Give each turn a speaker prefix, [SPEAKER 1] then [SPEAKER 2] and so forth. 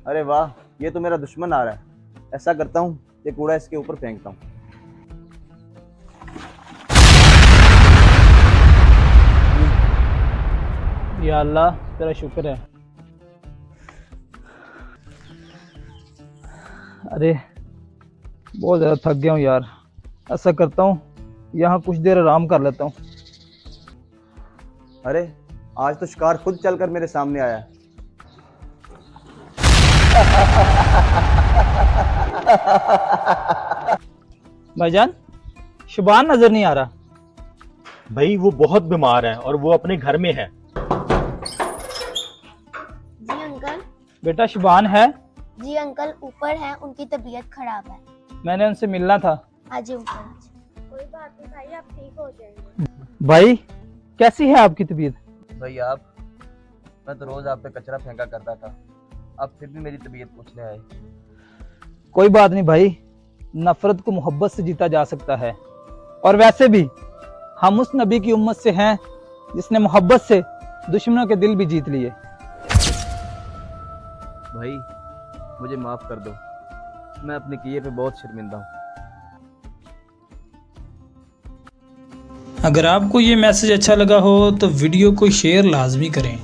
[SPEAKER 1] अरे वाह, ये तो मेरा दुश्मन आ रहा है। ऐसा करता हूँ ये कूड़ा इसके ऊपर फेंकता हूँ।
[SPEAKER 2] या अल्लाह तेरा शुक्र है। अरे बहुत ज़्यादा थक गया हूँ यार। ऐसा करता हूँ यहाँ कुछ देर आराम कर लेता हूँ।
[SPEAKER 1] अरे आज तो शिकार खुद चलकर मेरे सामने आया है।
[SPEAKER 2] भाईजान, शुबान नजर नहीं आ रहा।
[SPEAKER 3] भाई वो बहुत बीमार है और वो अपने घर में है।
[SPEAKER 4] जी अंकल।
[SPEAKER 2] बेटा शुबान है?
[SPEAKER 4] जी अंकल ऊपर है, उनकी तबीयत खराब है।
[SPEAKER 2] मैंने उनसे मिलना था।
[SPEAKER 4] आज ऊपर कोई बात नहीं भाई, आप ठीक हो जाएंगे।
[SPEAKER 2] भाई कैसी है आपकी तबीयत?
[SPEAKER 1] भाई आप, मैं तो रोज आप पे कचरा फेंका करता था, अब फिर भी मेरी तबीयत पूछने आए।
[SPEAKER 2] कोई बात नहीं भाई, नफरत को मोहब्बत से जीता जा सकता है। और वैसे भी हम उस नबी की उम्मत से हैं जिसने मोहब्बत से दुश्मनों के दिल भी जीत लिए।
[SPEAKER 1] भाई मुझे माफ कर दो, मैं अपने किए पे बहुत शर्मिंदा हूँ।
[SPEAKER 5] अगर आपको ये मैसेज अच्छा लगा हो तो वीडियो को शेयर लाजमी करें।